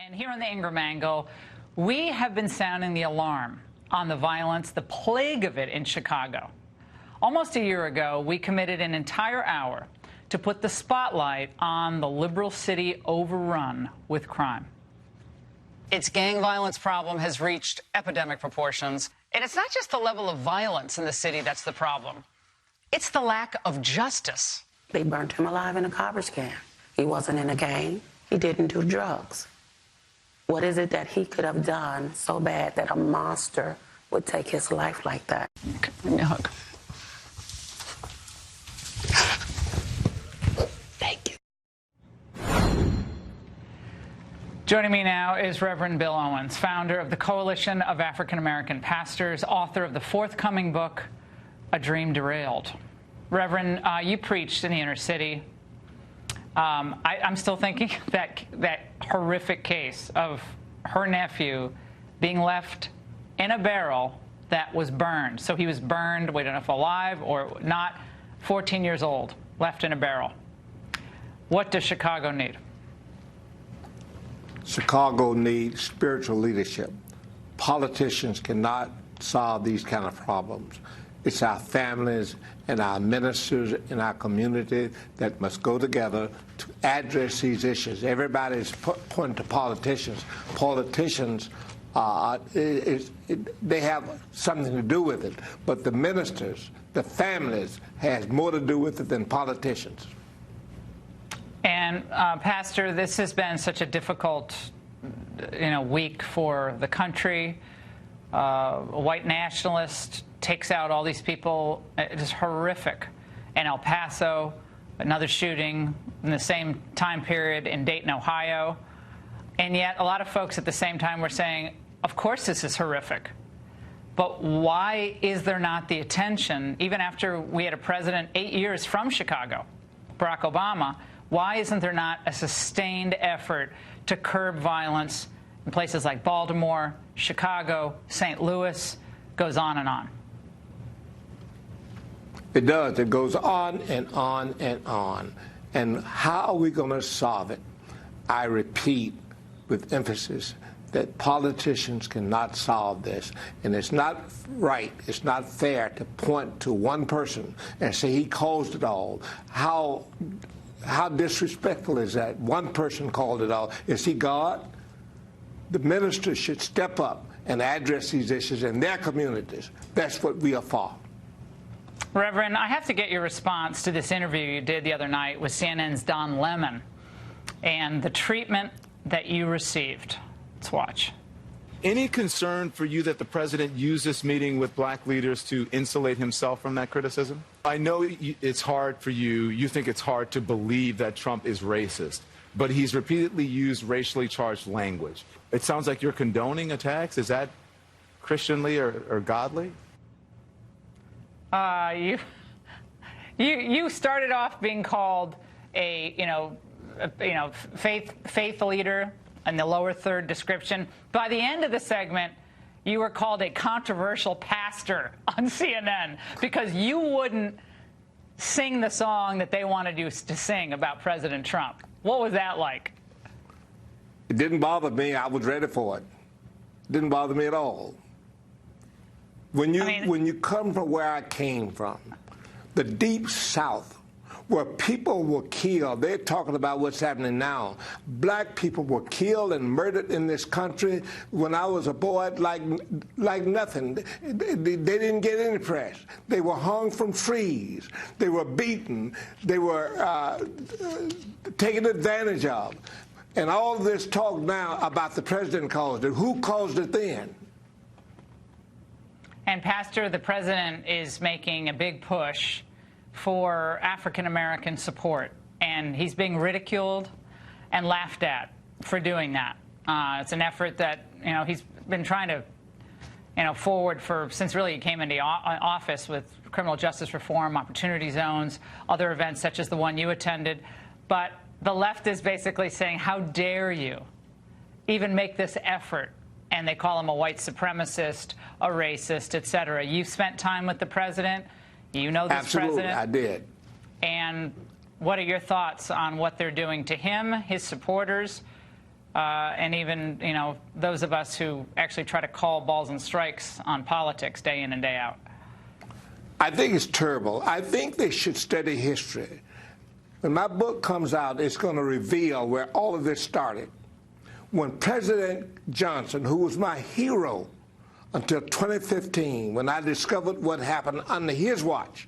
And here on the Ingraham Angle, we have been sounding the alarm on the violence, the plague of it in Chicago. Almost a year ago, we committed an entire hour to put the spotlight on the liberal city overrun with crime. Its gang violence problem has reached epidemic proportions. And it's not just the level of violence in the city that's the problem. It's the lack of justice. They burnt him alive in a garbage can. He wasn't in a gang. He didn't do drugs. What is it that he could have done so bad that a monster would take his life like that? Give me a hug. Thank you. Joining me now is Reverend Bill Owens, founder of the Coalition of African American Pastors, author of the forthcoming book, A Dream Derailed. Reverend, you preached in the inner city. I'm still thinking that horrific case of her nephew being left in a barrel that was burned. So he was burned, we don't know if alive or not, 14 years old, left in a barrel. What does Chicago need? Chicago needs spiritual leadership. Politicians cannot solve these kind of problems. It's our families and our ministers in our community that must go together to address these issues. Everybody's pointing to politicians. Politicians, they have something to do with it. But the ministers, the families, has more to do with it than politicians. And, Pastor, this has been such a difficult, week for the country. A white nationalist takes out all these people. It is horrific. In El Paso, another shooting in the same time period in Dayton, Ohio. And yet a lot of folks at the same time were saying, of course this is horrific. But why is there not the attention, even after we had a president 8 years from Chicago, Barack Obama, why isn't there not a sustained effort to curb violence in places like Baltimore, Chicago, St. Louis, goes on and on? It does. It goes on and on and on. And how are we going to solve it? I repeat with emphasis that politicians cannot solve this. And it's not right, it's not fair to point to one person and say he caused it all. How disrespectful is that? One person called it all. Is he God? The ministers should step up and address these issues in their communities. That's what we are for. Reverend, I have to get your response to this interview you did the other night with CNN's Don Lemon and the treatment that you received. Let's watch. Any concern for you that the president used this meeting with black leaders to insulate himself from that criticism? I know it's hard for you. You think it's hard to believe that Trump is racist, but he's repeatedly used racially charged language. It sounds like you're condoning attacks. Is that Christianly or godly? You started off being called a faith leader in the lower third description. By the end of the segment, you were called a controversial pastor on CNN because you wouldn't sing the song that they wanted you to sing about President Trump. What was that like? It didn't bother me. I was ready for it. It didn't bother me at all. When you come from where I came from, the Deep South, where people were killed, they're talking about what's happening now. Black people were killed and murdered in this country when I was a boy like nothing. They didn't get any press. They were hung from trees. They were beaten. They were taken advantage of. And all this talk now about the president caused it. Who caused it then? And, Pastor, the president is making a big push for African-American support, and he's being ridiculed and laughed at for doing that. It's an effort that, he's been trying to, forward since really he came into office with criminal justice reform, opportunity zones, other events such as the one you attended. But the left is basically saying, how dare you even make this effort? And they call him a white supremacist, a racist, et cetera. You've spent time with the president. You know this Absolutely, president. I did. And what are your thoughts on what they're doing to him, his supporters, and even, you know, those of us who actually try to call balls and strikes on politics day in and day out? I think it's terrible. I think they should study history. When my book comes out, it's going to reveal where all of this started. When President Johnson, who was my hero until 2015, when I discovered what happened under his watch,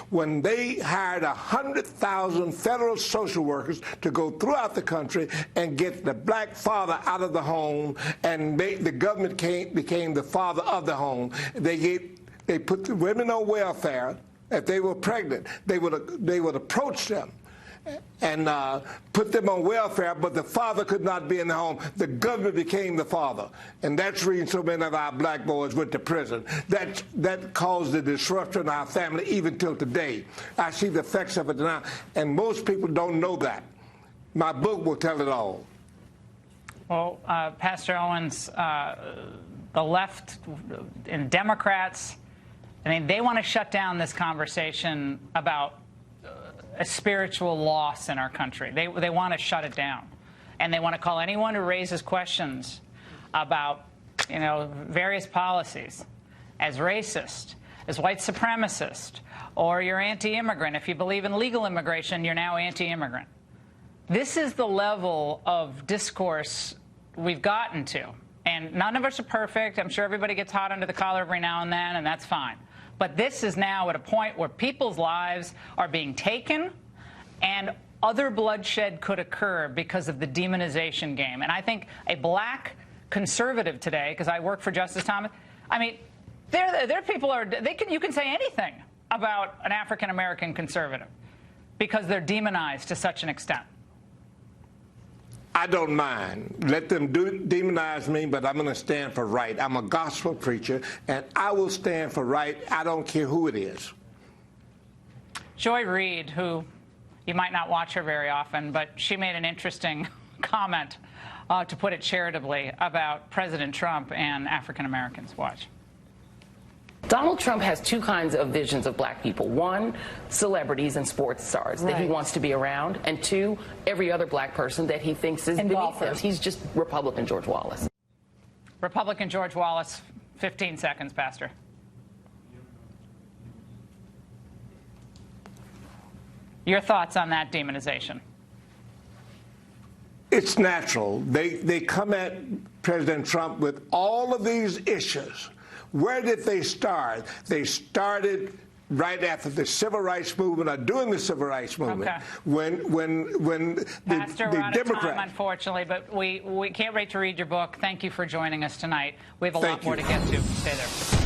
when they hired 100,000 federal social workers to go throughout the country and get the black father out of the home, and the government became the father of the home. They put the women on welfare. If they were pregnant, they would approach them and put them on welfare, but the father could not be in the home. The government became the father. And that's the reason so many of our black boys went to prison. That caused a disruption in our family even till today. I see the effects of it now, and most people don't know that. My book will tell it all. Well, Pastor Owens, the left and Democrats, I mean, they want to shut down this conversation about a spiritual loss in our country. They want to shut it down. And they want to call anyone who raises questions about, you know, various policies as racist, as white supremacist, or you're anti-immigrant. If you believe in legal immigration, you're now anti-immigrant. This is the level of discourse we've gotten to. And none of us are perfect. I'm sure everybody gets hot under the collar every now and then, and that's fine. But this is now at a point where people's lives are being taken, and other bloodshed could occur because of the demonization game. And I think a black conservative today, because I work for Justice Thomas, I mean, their people are, you can say anything about an African-American conservative because they're demonized to such an extent. I don't mind. Let them demonize me, but I'm going to stand for right. I'm a gospel preacher, and I will stand for right. I don't care who it is. Joy Reid, who you might not watch her very often, but she made an interesting comment, to put it charitably, about President Trump and African Americans. Watch. Donald Trump has two kinds of visions of black people. One, celebrities and sports stars that he wants to be around. And two, every other black person that he thinks is beneath him. He's just Republican George Wallace. Republican George Wallace, 15 seconds, Pastor. Your thoughts on that demonization? It's natural. They come at President Trump with all of these issues. Where did they start? They started right after the civil rights movement, or during the civil rights movement, okay. when Pastor, the we're out Democrats. of time, unfortunately, but we can't wait to read your book. Thank you for joining us tonight. We have a lot more to get to. Stay there.